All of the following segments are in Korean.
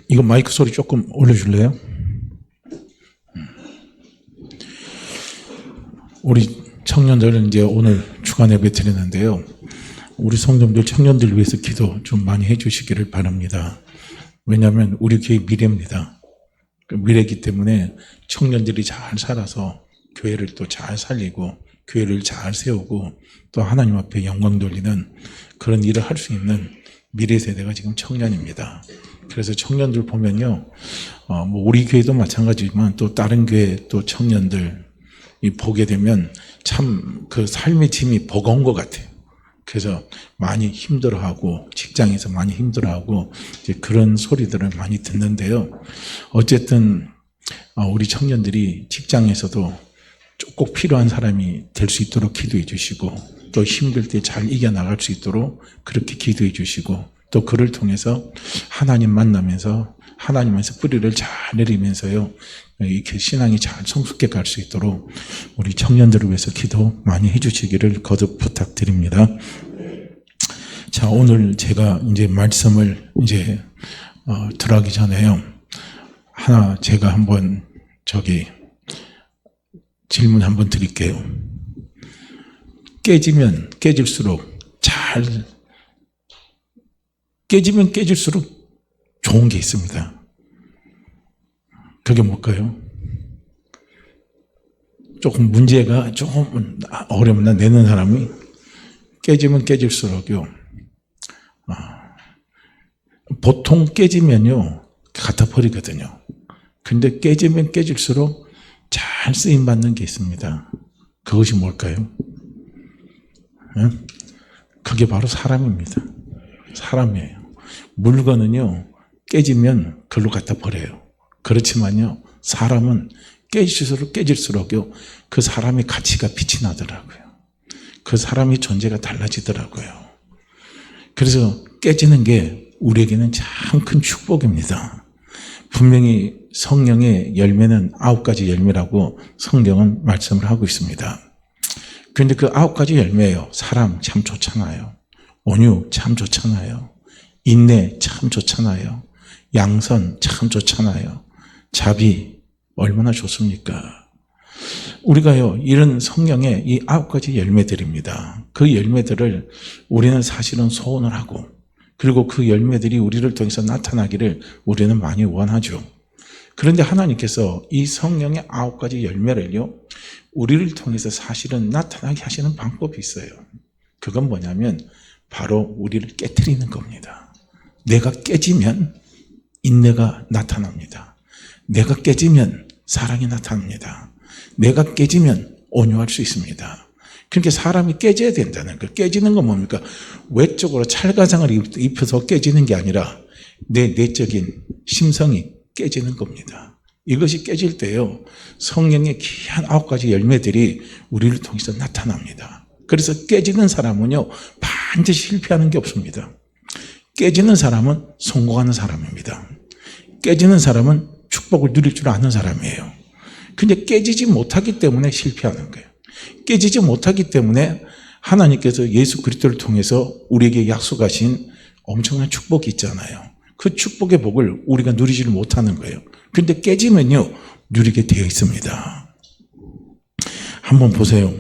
이거 마이크 소리 조금 올려줄래요? 우리 청년들은 이제 오늘 주간 예배 드리는데요. 우리 성도들 청년들 위해서 기도 좀 많이 해주시기를 바랍니다. 왜냐하면 우리 교회 미래입니다. 미래이기 때문에 청년들이 잘 살아서 교회를 또 잘 살리고 교회를 잘 세우고 또 하나님 앞에 영광 돌리는 그런 일을 할 수 있는 미래 세대가 지금 청년입니다. 그래서 청년들 보면요, 뭐 우리 교회도 마찬가지지만 또 다른 교회 또 청년들 보게 되면 참 그 삶의 짐이 버거운 것 같아요. 그래서 많이 힘들어하고 직장에서 많이 힘들어하고 이제 그런 소리들을 많이 듣는데요. 어쨌든 우리 청년들이 직장에서도 꼭 필요한 사람이 될 수 있도록 기도해 주시고 또 힘들 때 잘 이겨나갈 수 있도록 그렇게 기도해 주시고 또 그를 통해서 하나님 만나면서 하나님에서 뿌리를 잘 내리면서요 이렇게 신앙이 잘 성숙해 갈 수 있도록 우리 청년들을 위해서 기도 많이 해주시기를 거듭 부탁드립니다. 자, 오늘 제가 이제 말씀을 이제 들어가기 전에요 하나 제가 한번 질문 한번 드릴게요. 깨지면 깨질수록 깨지면 깨질수록 좋은 게 있습니다. 그게 뭘까요? 조금 문제가 조금 어려우면 내는 사람이 깨지면 깨질수록요. 보통 깨지면요 갖다 버리거든요. 근데 깨지면 깨질수록 잘 쓰임 받는 게 있습니다. 그것이 뭘까요? 그게 바로 사람입니다. 사람이에요. 물건은요 깨지면 그걸로 갖다 버려요. 그렇지만요 사람은 깨질수록요 그 사람의 가치가 빛이 나더라고요. 그 사람의 존재가 달라지더라고요. 그래서 깨지는 게 우리에게는 참 큰 축복입니다. 분명히 성령의 열매는 9가지 열매라고 성경은 말씀을 하고 있습니다. 그런데 그 9가지 열매예요. 사람 참 좋잖아요. 온유 참 좋잖아요. 인내 참 좋잖아요. 양선 참 좋잖아요. 자비 얼마나 좋습니까? 우리가요 이런 성경의 이 9가지 열매들입니다. 그 열매들을 우리는 사실은 소원을 하고 그리고 그 열매들이 우리를 통해서 나타나기를 우리는 많이 원하죠. 그런데 하나님께서 이 성령의 9가지 열매를요 우리를 통해서 사실은 나타나게 하시는 방법이 있어요. 그건 뭐냐면 바로 우리를 깨트리는 겁니다. 내가 깨지면 인내가 나타납니다. 내가 깨지면 사랑이 나타납니다. 내가 깨지면 온유할 수 있습니다. 그러니까 사람이 깨져야 된다는 거예요. 깨지는 건 뭡니까? 외적으로 찰가상을 입혀서 깨지는 게 아니라 내 내적인 심성이 깨지는 겁니다. 이것이 깨질 때요 성령의 귀한 9가지 열매들이 우리를 통해서 나타납니다. 그래서 깨지는 사람은요 반드시 실패하는 게 없습니다. 깨지는 사람은 성공하는 사람입니다. 깨지는 사람은 축복을 누릴 줄 아는 사람이에요. 근데 깨지지 못하기 때문에 실패하는 거예요. 깨지지 못하기 때문에 하나님께서 예수 그리스도를 통해서 우리에게 약속하신 엄청난 축복이 있잖아요. 그 축복의 복을 우리가 누리지를 못하는 거예요. 그런데 깨지면요 누리게 되어 있습니다. 한번 보세요.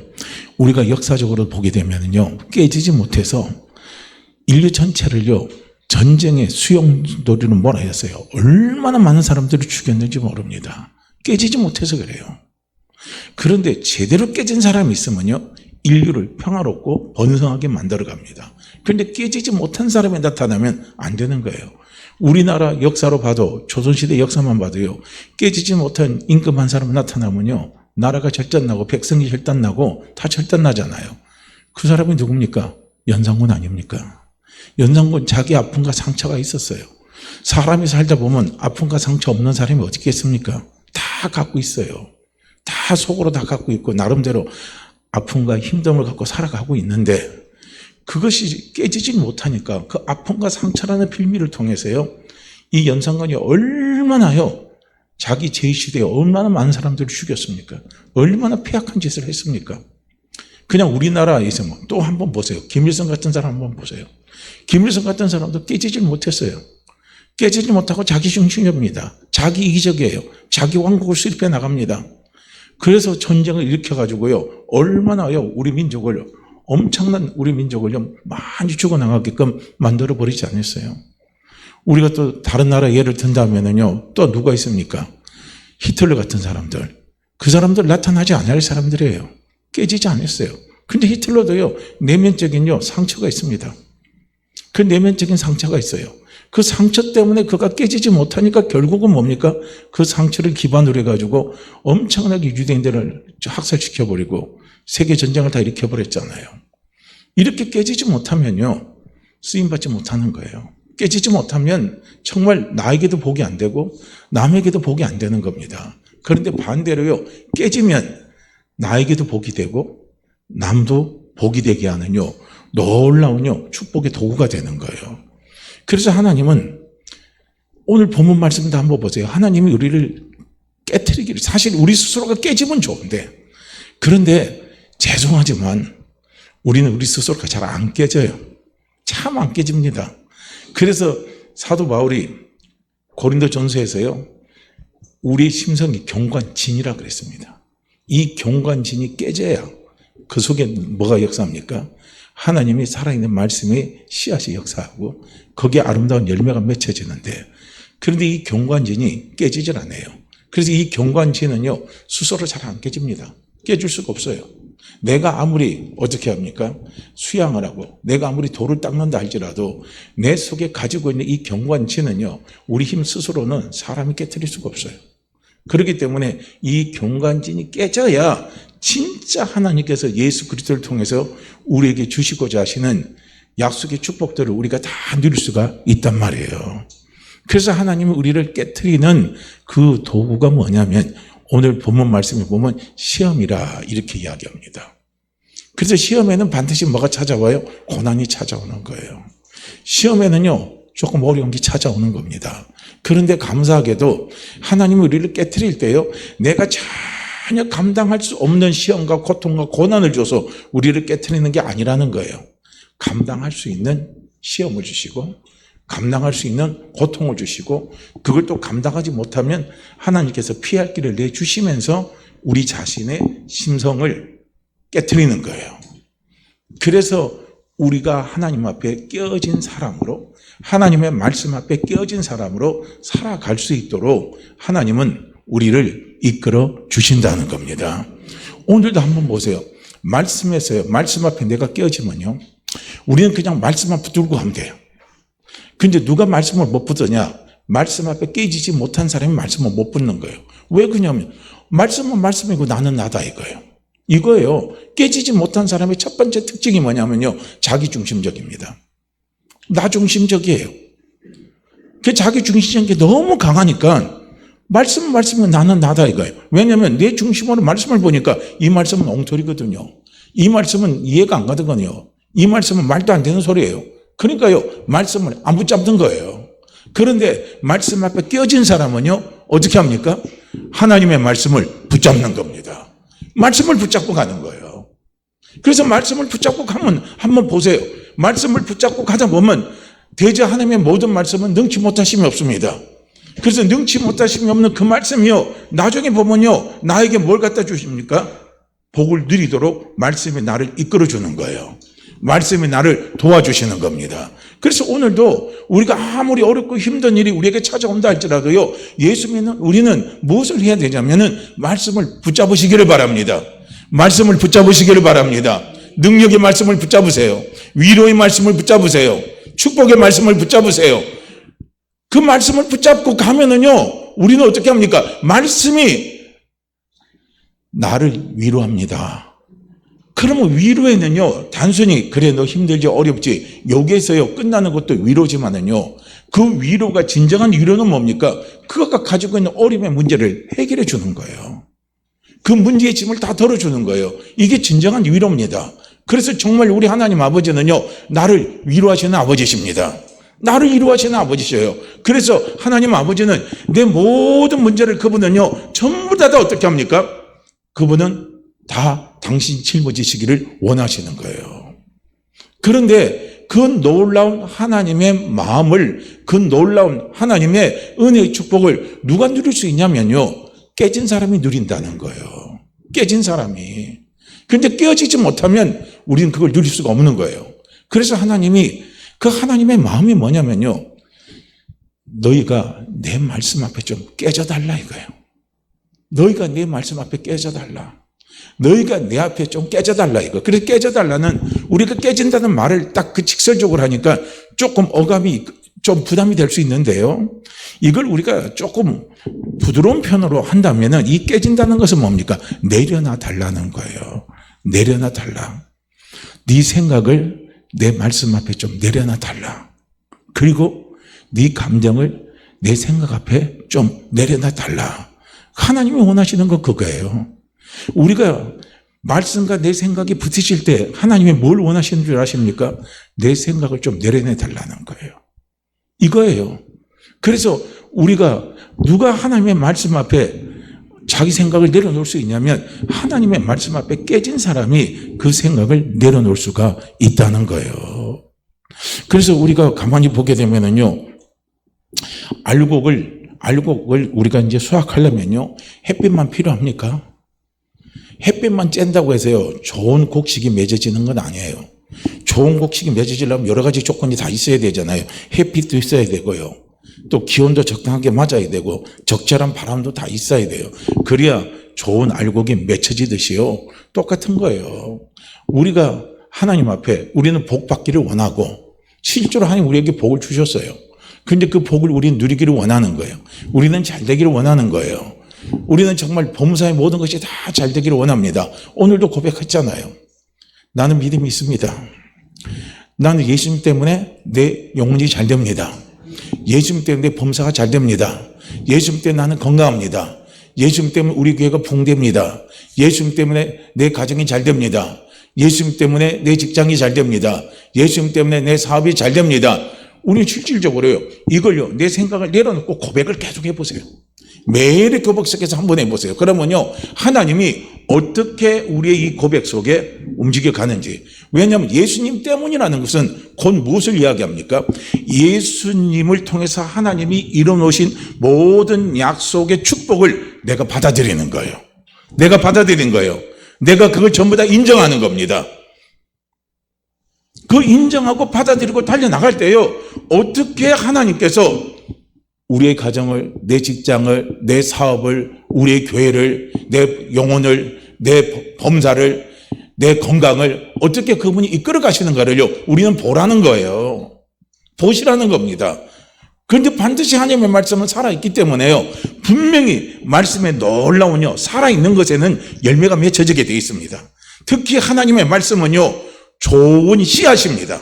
우리가 역사적으로 보게 되면요 깨지지 못해서 인류 전체를요 전쟁의 수용도리로 몰아했어요. 얼마나 많은 사람들을 죽였는지 모릅니다. 깨지지 못해서 그래요. 그런데 제대로 깨진 사람이 있으면요 인류를 평화롭고 번성하게 만들어갑니다. 그런데 깨지지 못한 사람이 나타나면 안 되는 거예요. 우리나라 역사로 봐도 조선시대 역사만 봐도요 깨지지 못한 임금한 사람 나타나면요 나라가 절단나고 백성이 절단나고 다 절단나잖아요. 그 사람이 누굽니까? 연산군 아닙니까? 연산군 자기 아픔과 상처가 있었어요. 사람이 살다 보면 아픔과 상처 없는 사람이 어디 있겠습니까? 다 갖고 있어요. 다 속으로 다 갖고 있고 나름대로 아픔과 힘듦을 갖고 살아가고 있는데 그것이 깨지지 못하니까 그 아픔과 상처라는 빌미를 통해서요 이 연산군이 얼마나요 자기 제시대에 얼마나 많은 사람들을 죽였습니까? 얼마나 폐악한 짓을 했습니까? 그냥 우리나라에서 또 한번 보세요. 김일성 같은 사람 한번 보세요. 김일성 같은 사람도 깨지질 못했어요. 깨지지 못하고 자기중심적입니다. 자기 이기적이에요. 자기 왕국을 수립해 나갑니다. 그래서 전쟁을 일으켜가지고요, 얼마나요, 우리 민족을, 엄청난 우리 민족을요, 많이 죽어나가게끔 만들어버리지 않았어요. 우리가 또 다른 나라 예를 든다면요, 또 누가 있습니까? 히틀러 같은 사람들. 그 사람들 나타나지 않을 사람들이에요. 깨지지 않았어요. 근데 히틀러도요, 내면적인요, 상처가 있습니다. 그 내면적인 상처가 있어요. 그 상처 때문에 그가 깨지지 못하니까 결국은 뭡니까? 그 상처를 기반으로 해가지고 엄청나게 유대인들을 학살시켜버리고 세계전쟁을 다 일으켜버렸잖아요. 이렇게 깨지지 못하면요, 쓰임받지 못하는 거예요. 깨지지 못하면 정말 나에게도 복이 안 되고 남에게도 복이 안 되는 겁니다. 그런데 반대로요, 깨지면 나에게도 복이 되고 남도 복이 되게 하는요, 놀라운 축복의 도구가 되는 거예요. 그래서 하나님은 오늘 본문 말씀도 한번 보세요. 하나님이 우리를 깨트리기를, 사실 우리 스스로가 깨지면 좋은데, 그런데 죄송하지만 우리는 우리 스스로가 잘 안 깨져요. 참 안 깨집니다. 그래서 사도 바울이 고린도 전서에서요, 우리의 심성이 경관진이라 그랬습니다. 이 경관진이 깨져야 그 속에 뭐가 역사합니까? 하나님이 살아있는 말씀의 씨앗이 역사하고 거기에 아름다운 열매가 맺혀지는데, 그런데 이 경관진이 깨지질 않아요. 그래서 이 경관진은요, 스스로 잘 안 깨집니다. 깨질 수가 없어요. 내가 아무리 어떻게 합니까? 수양을 하고 내가 아무리 돌을 닦는다 할지라도 내 속에 가지고 있는 이 경관진은요, 우리 힘 스스로는 사람이 깨트릴 수가 없어요. 그렇기 때문에 이 경관진이 깨져야 진짜 하나님께서 예수 그리스도를 통해서 우리에게 주시고자 하시는 약속의 축복들을 우리가 다 누릴 수가 있단 말이에요. 그래서 하나님은 우리를 깨트리는 그 도구가 뭐냐면 오늘 본문 말씀에 보면 시험이라 이렇게 이야기합니다. 그래서 시험에는 반드시 뭐가 찾아와요? 고난이 찾아오는 거예요. 시험에는요, 조금 어려운 게 찾아오는 겁니다. 그런데 감사하게도 하나님은 우리를 깨트릴 때요, 내가 전혀 감당할 수 없는 시험과 고통과 고난을 줘서 우리를 깨트리는 게 아니라는 거예요. 감당할 수 있는 시험을 주시고 감당할 수 있는 고통을 주시고 그걸 또 감당하지 못하면 하나님께서 피할 길을 내주시면서 우리 자신의 심성을 깨트리는 거예요. 그래서 우리가 하나님 앞에 깨어진 사람으로, 하나님의 말씀 앞에 깨어진 사람으로 살아갈 수 있도록 하나님은 우리를 이끌어 주신다는 겁니다. 오늘도 한번 보세요. 말씀에서요, 말씀 앞에 내가 깨어지면요, 우리는 그냥 말씀만 붙들고 가면 돼요. 근데 누가 말씀을 못 붙드냐? 말씀 앞에 깨지지 못한 사람이 말씀을 못 붙는 거예요. 왜 그러냐면 말씀은 말씀이고 나는 나다 이거예요. 이거예요. 깨지지 못한 사람의 첫 번째 특징이 뭐냐면요, 자기중심적입니다. 나중심적이에요. 그 자기중심적인 게 너무 강하니까 말씀은 말씀이고 나는 나다 이거예요. 왜냐하면 내 중심으로 말씀을 보니까 이 말씀은 엉터리거든요. 이 말씀은 이해가 안 가거든요. 이 말씀은 말도 안 되는 소리예요. 그러니까요, 말씀을 안 붙잡는 거예요. 그런데 말씀 앞에 깨어진 사람은요, 어떻게 합니까? 하나님의 말씀을 붙잡는 겁니다. 말씀을 붙잡고 가는 거예요. 그래서 말씀을 붙잡고 가면 한번 보세요. 말씀을 붙잡고 가다 보면 대저 하나님의 모든 말씀은 능치 못하심이 없습니다. 그래서 능치 못하심이 없는 그 말씀이요, 나중에 보면요, 나에게 뭘 갖다 주십니까? 복을 누리도록 말씀이 나를 이끌어 주는 거예요. 말씀이 나를 도와주시는 겁니다. 그래서 오늘도 우리가 아무리 어렵고 힘든 일이 우리에게 찾아온다 할지라도요, 예수 믿는 우리는 무엇을 해야 되냐면은 말씀을 붙잡으시기를 바랍니다. 말씀을 붙잡으시기를 바랍니다. 능력의 말씀을 붙잡으세요. 위로의 말씀을 붙잡으세요. 축복의 말씀을 붙잡으세요. 그 말씀을 붙잡고 가면은요, 우리는 어떻게 합니까? 말씀이 나를 위로합니다. 그러면 위로에는요, 단순히 그래 너 힘들지 어렵지 여기에서요 끝나는 것도 위로지만은요, 그 위로가 진정한 위로는 뭡니까? 그가 가지고 있는 어려움의 문제를 해결해 주는 거예요. 그 문제의 짐을 다 덜어주는 거예요. 이게 진정한 위로입니다. 그래서 정말 우리 하나님 아버지는요, 나를 위로하시는 아버지십니다. 나를 위로하시는 아버지셔요. 그래서 하나님 아버지는 내 모든 문제를 그분은요 전부 다 어떻게 합니까? 그분은 다 당신 짊어지시기를 원하시는 거예요. 그런데 그 놀라운 하나님의 마음을, 그 놀라운 하나님의 은혜의 축복을 누가 누릴 수 있냐면요, 깨진 사람이 누린다는 거예요. 깨진 사람이. 그런데 깨어지지 못하면 우리는 그걸 누릴 수가 없는 거예요. 그래서 하나님이, 그 하나님의 마음이 뭐냐면요, 너희가 내 말씀 앞에 좀 깨져달라 이거예요. 너희가 내 말씀 앞에 깨져달라. 너희가 내 앞에 좀 깨져달라 이거. 그래서 깨져달라는, 우리가 깨진다는 말을 딱 그 직설적으로 하니까 조금 어감이 좀 부담이 될 수 있는데요, 이걸 우리가 조금 부드러운 편으로 한다면은 이 깨진다는 것은 뭡니까? 내려놔 달라는 거예요. 내려놔 달라. 네 생각을 내 말씀 앞에 좀 내려놔 달라. 그리고 네 감정을 내 생각 앞에 좀 내려놔 달라. 하나님이 원하시는 건 그거예요. 우리가 말씀과 내 생각이 붙으실 때 하나님이 뭘 원하시는 줄 아십니까? 내 생각을 좀 내려내 달라는 거예요. 이거예요. 그래서 우리가, 누가 하나님의 말씀 앞에 자기 생각을 내려놓을 수 있냐면 하나님의 말씀 앞에 깨진 사람이 그 생각을 내려놓을 수가 있다는 거예요. 그래서 우리가 가만히 보게 되면은요, 알곡을 우리가 이제 수확하려면요, 햇빛만 필요합니까? 햇빛만 쬐다고 해서요, 좋은 곡식이 맺어지는 건 아니에요. 좋은 곡식이 맺어지려면 여러 가지 조건이 다 있어야 되잖아요. 햇빛도 있어야 되고요, 또 기온도 적당하게 맞아야 되고, 적절한 바람도 다 있어야 돼요. 그래야 좋은 알곡이 맺혀지듯이요, 똑같은 거예요. 우리가 하나님 앞에, 우리는 복 받기를 원하고, 실제로 하나님 우리에게 복을 주셨어요. 그런데 그 복을 우리는 누리기를 원하는 거예요. 우리는 잘 되기를 원하는 거예요. 우리는 정말 범사의 모든 것이 다 잘 되기를 원합니다. 오늘도 고백했잖아요. 나는 믿음이 있습니다. 나는 예수님 때문에 내 영혼이 잘 됩니다. 예수님 때문에 내 범사가 잘 됩니다. 예수님 때문에 나는 건강합니다. 예수님 때문에 우리 교회가 붕괴됩니다. 예수님 때문에 내 가정이 잘 됩니다. 예수님 때문에 내 직장이 잘 됩니다. 예수님 때문에 내 사업이 잘 됩니다. 우리는 실질적으로요, 이걸요, 내 생각을 내려놓고 고백을 계속 해보세요. 매일 고백 속에서 한번 해보세요. 그러면요, 하나님이 어떻게 우리의 이 고백 속에 움직여 가는지. 왜냐하면 예수님 때문이라는 것은 곧 무엇을 이야기합니까? 예수님을 통해서 하나님이 이뤄놓으신 모든 약속의 축복을 내가 받아들이는 거예요. 내가 받아들이는 거예요. 내가 그걸 전부 다 인정하는 겁니다. 그 인정하고 받아들이고 달려나갈 때요, 어떻게 하나님께서 우리의 가정을, 내 직장을, 내 사업을, 우리의 교회를, 내 영혼을, 내 범사를, 내 건강을 어떻게 그분이 이끌어 가시는가를요, 우리는 보라는 거예요. 보시라는 겁니다. 그런데 반드시 하나님의 말씀은 살아있기 때문에요, 분명히 말씀에 놀라운요, 살아있는 것에는 열매가 맺혀지게 되어 있습니다. 특히 하나님의 말씀은요, 좋은 씨앗입니다.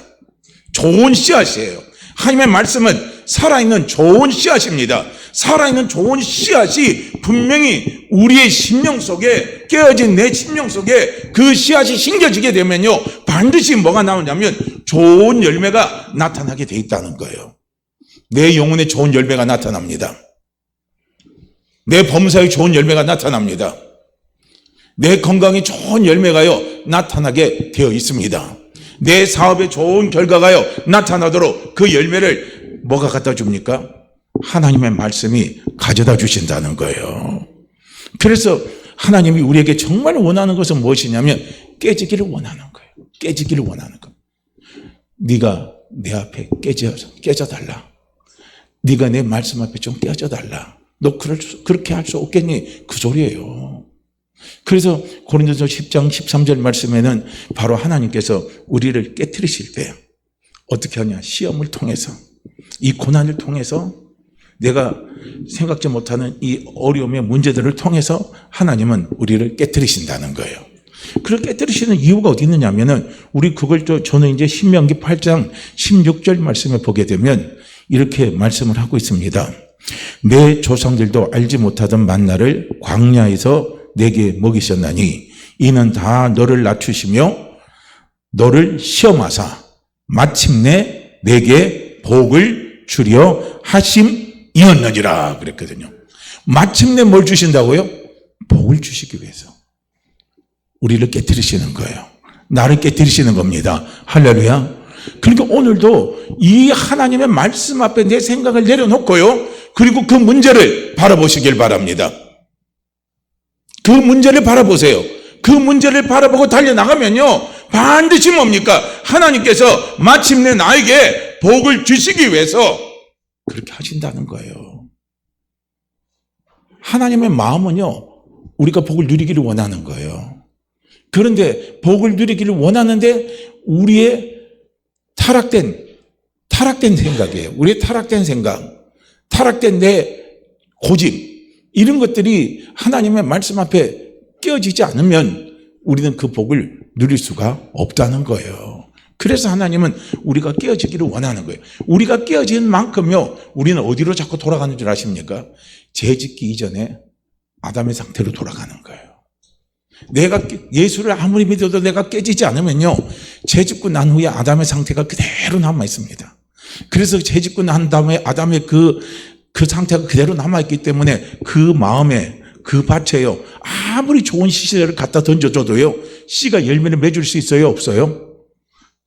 좋은 씨앗이에요. 하나님의 말씀은 살아있는 좋은 씨앗입니다. 살아있는 좋은 씨앗이 분명히 우리의 심령 속에, 깨어진 내 심령 속에 그 씨앗이 심겨지게 되면요, 반드시 뭐가 나오냐면 좋은 열매가 나타나게 돼 있다는 거예요. 내 영혼에 좋은 열매가 나타납니다. 내 범사에 좋은 열매가 나타납니다. 내 건강에 좋은 열매가요, 나타나게 되어 있습니다. 내 사업에 좋은 결과가요, 나타나도록 그 열매를 뭐가 갖다 줍니까? 하나님의 말씀이 가져다 주신다는 거예요. 그래서 하나님이 우리에게 정말 원하는 것은 무엇이냐면 깨지기를 원하는 거예요. 깨지기를 원하는 거예요. 네가 내 앞에 깨져달라. 네가 내 말씀 앞에 좀 깨져달라. 너 그렇게 할 수 없겠니? 그 소리예요. 그래서 고린도서 10장 13절 말씀에는 바로 하나님께서 우리를 깨트리실 때 어떻게 하냐? 시험을 통해서, 이 고난을 통해서, 내가 생각지 못하는 이 어려움의 문제들을 통해서 하나님은 우리를 깨트리신다는 거예요. 그걸 깨트리시는 이유가 어디 있느냐면은, 우리 그걸 저는 이제 신명기 8장 16절 말씀에 보게 되면 이렇게 말씀을 하고 있습니다. 내 조상들도 알지 못하던 만나를 광야에서 내게 먹이셨나니 이는 다 너를 낮추시며 너를 시험하사 마침내 내게 복을 주려 하심이었느니라 그랬거든요. 마침내 뭘 주신다고요? 복을 주시기 위해서 우리를 깨뜨리시는 거예요. 나를 깨뜨리시는 겁니다. 할렐루야. 그러니까 오늘도 이 하나님의 말씀 앞에 내 생각을 내려놓고요. 그리고 그 문제를 바라보시길 바랍니다. 그 문제를 바라보세요. 그 문제를 바라보고 달려나가면요. 반드시 뭡니까? 하나님께서 마침내 나에게 복을 주시기 위해서 그렇게 하신다는 거예요. 하나님의 마음은요. 우리가 복을 누리기를 원하는 거예요. 그런데 복을 누리기를 원하는데 우리의 타락된 생각이에요. 우리의 타락된 생각, 타락된 내 고집, 이런 것들이 하나님의 말씀 앞에 깨어지지 않으면 우리는 그 복을 누릴 수가 없다는 거예요. 그래서 하나님은 우리가 깨어지기를 원하는 거예요. 우리가 깨어지는 만큼요, 우리는 어디로 자꾸 돌아가는 줄 아십니까? 죄 짓기 이전에 아담의 상태로 돌아가는 거예요. 내가 예수를 아무리 믿어도 내가 깨지지 않으면요, 죄 짓고 난 후에 아담의 상태가 그대로 남아 있습니다. 그래서 죄 짓고 난 다음에 아담의 그 상태가 그대로 남아있기 때문에 그 마음에, 그 밭에요, 아무리 좋은 씨를 갖다 던져줘도요, 씨가 열매를 맺을 수 있어요, 없어요?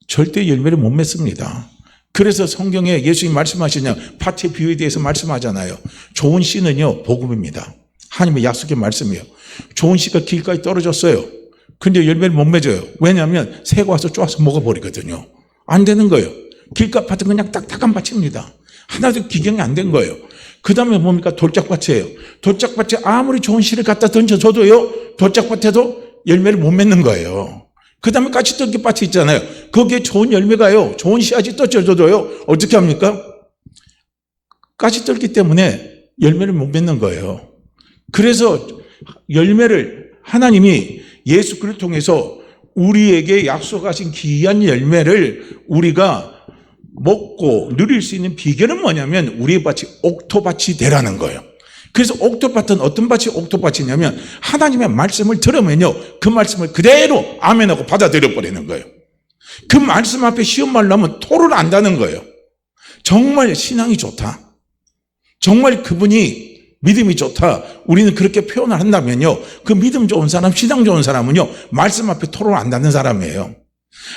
절대 열매를 못 맺습니다. 그래서 성경에 예수님 말씀하시냐, 밭의 비유에 대해서 말씀하잖아요. 좋은 씨는요, 복음입니다. 하나님의 약속의 말씀이에요. 좋은 씨가 길가에 떨어졌어요. 근데 열매를 못 맺어요. 왜냐하면 새가 와서 쪼아서 먹어버리거든요. 안 되는 거예요. 길가 밭은 그냥 딱딱한 밭입니다. 하나도 기경이 안 된 거예요. 그 다음에 뭡니까? 돌짝밭이에요. 돌짝밭에 아무리 좋은 씨를 갖다 던져줘도요, 돌짝밭에도 열매를 못 맺는 거예요. 그 다음에 까치떨기 밭이 있잖아요. 거기에 좋은 열매가요, 좋은 씨앗이 떠져줘도요, 어떻게 합니까? 까치떨기 때문에 열매를 못 맺는 거예요. 그래서 열매를 하나님이 예수 그리스도를 통해서 우리에게 약속하신 귀한 열매를 우리가 먹고 누릴 수 있는 비결은 뭐냐면 우리의 밭이 옥토밭이 되라는 거예요. 그래서 옥토밭은 어떤 밭이 옥토밭이냐면 하나님의 말씀을 들으면요, 그 말씀을 그대로 아멘하고 받아들여 버리는 거예요. 그 말씀 앞에 쉬운 말로 하면 토를 안다는 거예요. 정말 신앙이 좋다, 정말 그분이 믿음이 좋다, 우리는 그렇게 표현을 한다면요, 그 믿음 좋은 사람, 신앙 좋은 사람은요, 말씀 앞에 토를 안다는 사람이에요.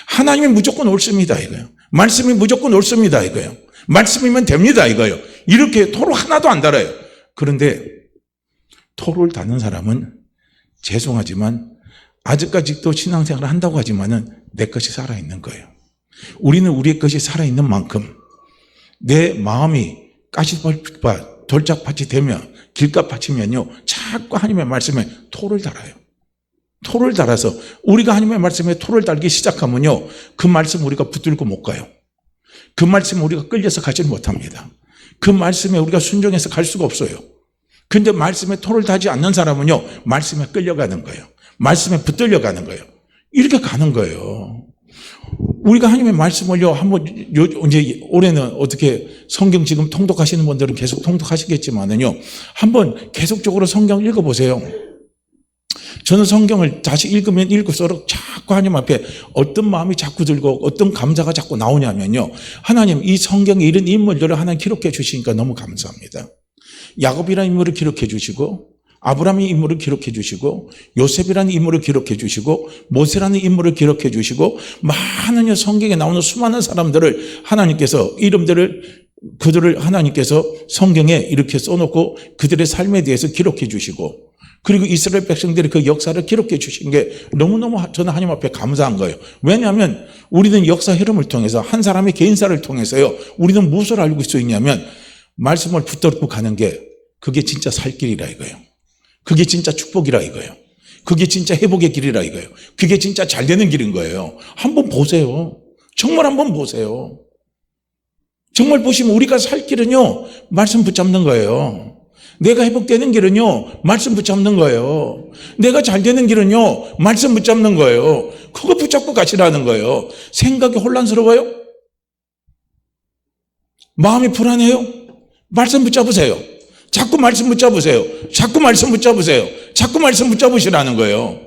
하나님이 무조건 옳습니다 이거예요. 말씀이 무조건 옳습니다 이거예요. 말씀이면 됩니다 이거예요. 이렇게 토를 하나도 안 달아요. 그런데 토를 다는 사람은 죄송하지만 아직까지도 신앙생활을 한다고 하지만은 내 것이 살아있는 거예요. 우리는 우리의 것이 살아있는 만큼 내 마음이 가시밭, 돌짝밭이 되면, 길가밭이면요, 자꾸 하나님의 말씀에 토를 달아요. 토를 달아서 우리가 하나님의 말씀에 토를 달기 시작하면요, 그 말씀 우리가 붙들고 못 가요. 그 말씀에 우리가 끌려서 가지 못합니다. 그 말씀에 우리가 순종해서 갈 수가 없어요. 근데 말씀에 토를 달지 않는 사람은요, 말씀에 끌려가는 거예요. 말씀에 붙들려가는 거예요. 이렇게 가는 거예요. 우리가 하나님의 말씀을요, 한번, 이제 올해는 어떻게 성경 지금 통독하시는 분들은 계속 통독하시겠지만은요, 한번 계속적으로 성경을 읽어보세요. 저는 성경을 다시 읽으면 읽을수록 자꾸 하나님 앞에 어떤 마음이 자꾸 들고 어떤 감사가 자꾸 나오냐면요, 하나님 이 성경에 이런 인물들을 하나님 기록해 주시니까 너무 감사합니다. 야곱이라는 인물을 기록해 주시고, 아브라함의 인물을 기록해 주시고, 요셉이라는 인물을 기록해 주시고, 모세라는 인물을 기록해 주시고, 많은 성경에 나오는 수많은 사람들을 하나님께서 그들을 하나님께서 성경에 이렇게 써놓고 그들의 삶에 대해서 기록해 주시고, 그리고 이스라엘 백성들이 그 역사를 기록해 주신 게 너무너무 저는 하나님 앞에 감사한 거예요. 왜냐하면 우리는 역사 흐름을 통해서 한 사람의 개인사를 통해서요, 우리는 무엇을 알고 수 있냐면 말씀을 붙들고 가는 게 그게 진짜 살 길이라 이거예요. 그게 진짜 축복이라 이거예요. 그게 진짜 회복의 길이라 이거예요. 그게 진짜 잘 되는 길인 거예요. 한번 보세요. 정말 한번 보세요. 정말 보시면 우리가 살 길은요, 말씀 붙잡는 거예요. 내가 회복되는 길은요, 말씀 붙잡는 거예요. 내가 잘 되는 길은요, 말씀 붙잡는 거예요. 그거 붙잡고 가시라는 거예요. 생각이 혼란스러워요? 마음이 불안해요? 말씀 붙잡으세요. 자꾸 말씀 붙잡으세요. 자꾸 말씀 붙잡으세요. 자꾸 말씀 붙잡으시라는 거예요.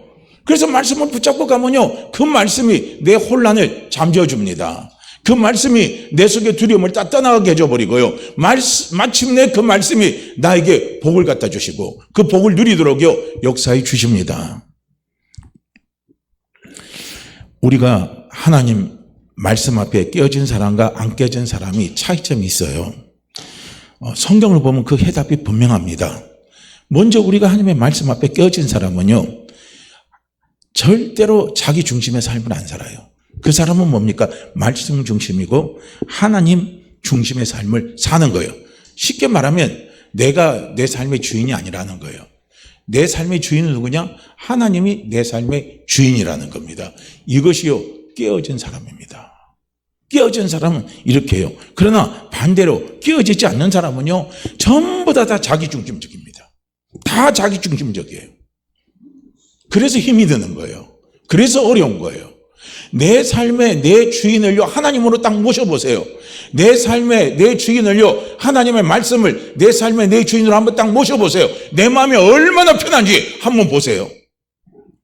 그래서 말씀을 붙잡고 가면요, 그 말씀이 내 혼란을 잠재워 줍니다. 그 말씀이 내 속의 두려움을 다 떠나게 해줘버리고요, 마침내 그 말씀이 나에게 복을 갖다 주시고 그 복을 누리도록요 역사해 주십니다. 우리가 하나님 말씀 앞에 깨어진 사람과 안 깨어진 사람이 차이점이 있어요. 성경을 보면 그 해답이 분명합니다. 먼저 우리가 하나님의 말씀 앞에 깨어진 사람은요, 절대로 자기 중심의 삶을 안 살아요. 그 사람은 뭡니까? 말씀 중심이고 하나님 중심의 삶을 사는 거예요. 쉽게 말하면 내가 내 삶의 주인이 아니라는 거예요. 내 삶의 주인은 누구냐? 하나님이 내 삶의 주인이라는 겁니다. 이것이요, 깨어진 사람입니다. 깨어진 사람은 이렇게 해요. 그러나 반대로 깨어지지 않는 사람은요, 전부 다 자기 중심적입니다. 다 자기 중심적이에요. 그래서 힘이 드는 거예요. 그래서 어려운 거예요. 내 삶의 내 주인을요, 하나님으로 딱 모셔보세요. 내 삶의 내 주인을요, 하나님의 말씀을 내 삶의 내 주인으로 한번 딱 모셔보세요. 내 마음이 얼마나 편한지 한번 보세요.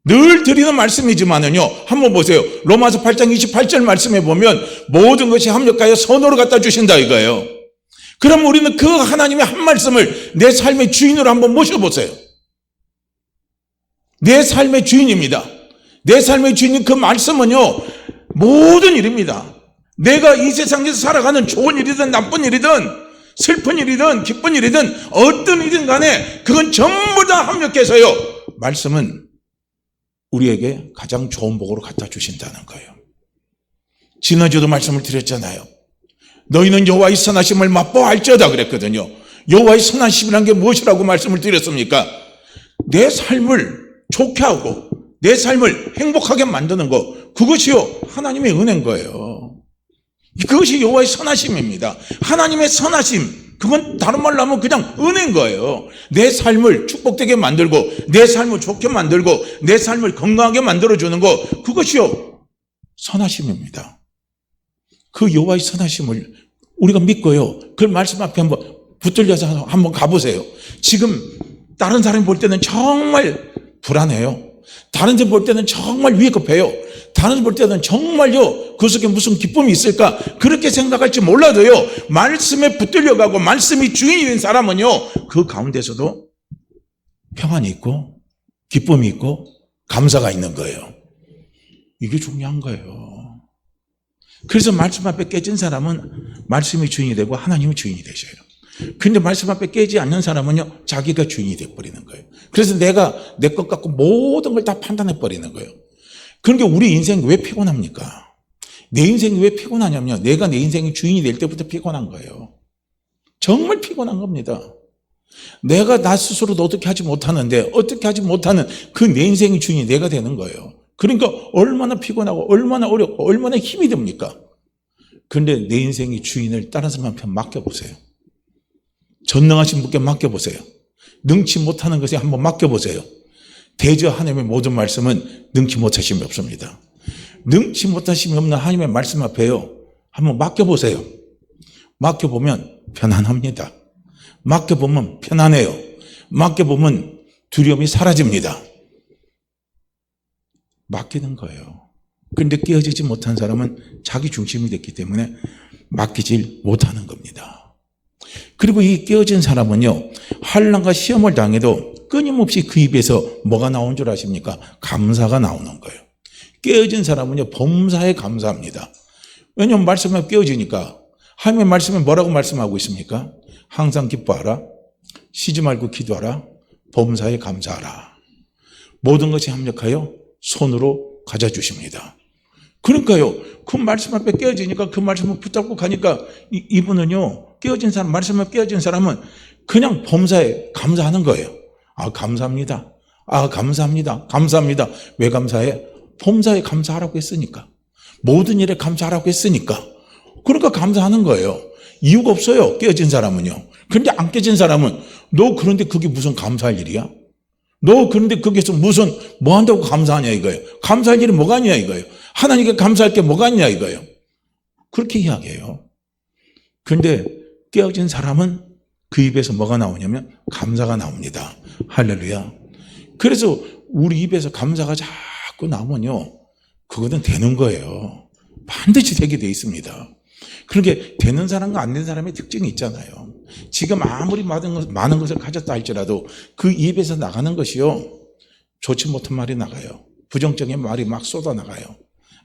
늘 드리는 말씀이지만은요, 한번 보세요. 로마서 8장 28절 말씀에 보면 모든 것이 합력하여 선으로 갖다 주신다 이거예요. 그럼 우리는 그 하나님의 한 말씀을 내 삶의 주인으로 한번 모셔보세요. 내 삶의 주인입니다. 내 삶의 주인인 그 말씀은요, 모든 일입니다. 내가 이 세상에서 살아가는 좋은 일이든 나쁜 일이든 슬픈 일이든 기쁜 일이든 어떤 일이든 간에 그건 전부 다 합력해서요, 말씀은 우리에게 가장 좋은 복으로 갖다 주신다는 거예요. 지난주도 말씀을 드렸잖아요. 너희는 여호와의 선하심을 맛보아할지어다 그랬거든요. 여호와의 선하심이란 게 무엇이라고 말씀을 드렸습니까? 내 삶을 좋게 하고 내 삶을 행복하게 만드는 것, 그것이요, 하나님의 은혜인 거예요. 그것이 여호와의 선하심입니다. 하나님의 선하심, 그건 다른 말로 하면 그냥 은혜인 거예요. 내 삶을 축복되게 만들고 내 삶을 좋게 만들고 내 삶을 건강하게 만들어주는 것, 그것이요, 선하심입니다. 그 여호와의 선하심을 우리가 믿고요, 그 말씀 앞에 한번 붙들려서 한번 가보세요. 지금 다른 사람이 볼 때는 정말 불안해요. 다른 사람이 볼 때는 정말 위급해요. 다른 사람이 볼 때는 정말요, 그 속에 무슨 기쁨이 있을까 그렇게 생각할지 몰라도요, 말씀에 붙들려가고 말씀이 주인이 된 사람은요, 그 가운데서도 평안이 있고 기쁨이 있고 감사가 있는 거예요. 이게 중요한 거예요. 그래서 말씀 앞에 깨진 사람은 말씀이 주인이 되고 하나님이 주인이 되셔요. 근데 말씀 앞에 깨지 않는 사람은요, 자기가 주인이 돼버리는 거예요. 그래서 내가 내 것 갖고 모든 걸 다 판단해버리는 거예요. 그러니까 우리 인생이 왜 피곤합니까? 내 인생이 왜 피곤하냐면요, 내가 내 인생의 주인이 될 때부터 피곤한 거예요. 정말 피곤한 겁니다. 내가 나 스스로도 어떻게 하지 못하는데 어떻게 하지 못하는 그 내 인생의 주인이 내가 되는 거예요. 그러니까 얼마나 피곤하고 얼마나 어렵고 얼마나 힘이 듭니까? 그런데 내 인생의 주인을 다른 사람한테 맡겨보세요. 전능하신 분께 맡겨보세요. 능치 못하는 것에 한번 맡겨보세요. 대저 하나님의 모든 말씀은 능치 못하심이 없습니다. 능치 못하심이 없는 하나님의 말씀 앞에요, 한번 맡겨보세요. 맡겨보면 편안합니다. 맡겨보면 편안해요. 맡겨보면 두려움이 사라집니다. 맡기는 거예요. 그런데 깨어지지 못한 사람은 자기 중심이 됐기 때문에 맡기질 못하는 겁니다. 그리고 이 깨어진 사람은요, 환난과 시험을 당해도 끊임없이 그 입에서 뭐가 나온 줄 아십니까? 감사가 나오는 거예요. 깨어진 사람은요, 범사에 감사합니다. 왜냐하면 말씀에 깨어지니까. 하나님의 말씀에 뭐라고 말씀하고 있습니까? 항상 기뻐하라, 쉬지 말고 기도하라, 범사에 감사하라. 모든 것이 합력하여 손으로 가져주십니다. 그러니까요, 그 말씀 앞에 깨어지니까 그 말씀을 붙잡고 가니까 이분은요, 깨어진 사람, 말씀에 깨어진 사람은 그냥 범사에 감사하는 거예요. 아, 감사합니다. 아, 감사합니다. 감사합니다. 왜 감사해? 범사에 감사하라고 했으니까. 모든 일에 감사하라고 했으니까. 그러니까 감사하는 거예요. 이유가 없어요, 깨어진 사람은요. 그런데 안 깨진 사람은 너 그런데 그게 무슨 감사할 일이야? 너 그런데 거기서 무슨 뭐 한다고 감사하냐 이거예요. 감사할 일이 뭐가 있냐 이거예요. 하나님께 감사할 게 뭐가 있냐 이거예요. 그렇게 이야기해요. 그런데 깨어진 사람은 그 입에서 뭐가 나오냐면 감사가 나옵니다. 할렐루야. 그래서 우리 입에서 감사가 자꾸 나오면요, 그거는 되는 거예요. 반드시 되게 돼 있습니다. 그렇게 되는 사람과 안 되는 사람의 특징이 있잖아요. 지금 아무리 많은 것을 가졌다 할지라도 그 입에서 나가는 것이요, 좋지 못한 말이 나가요. 부정적인 말이 막 쏟아나가요.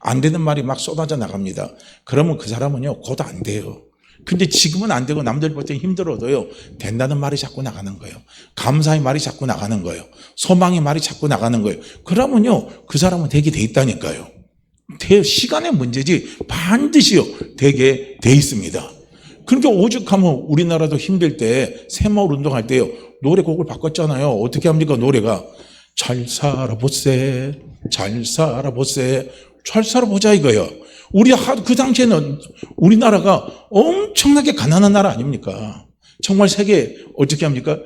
안 되는 말이 막 쏟아져 나갑니다. 그러면 그 사람은요, 곧 안 돼요. 근데 지금은 안 되고 남들 볼 때 힘들어도요, 된다는 말이 자꾸 나가는 거예요. 감사의 말이 자꾸 나가는 거예요. 소망의 말이 자꾸 나가는 거예요. 그러면요, 그 사람은 되게 돼 있다니까요. 시간의 문제지 반드시요, 되게 돼 있습니다. 그러니까 오죽하면 우리나라도 힘들 때 새마을 운동할 때요, 노래곡을 바꿨잖아요. 어떻게 합니까, 노래가? 잘 살아보세, 잘 살아보세, 잘 살아보자 이거예요. 그 당시에는 우리나라가 엄청나게 가난한 나라 아닙니까? 정말 세계 어떻게 합니까?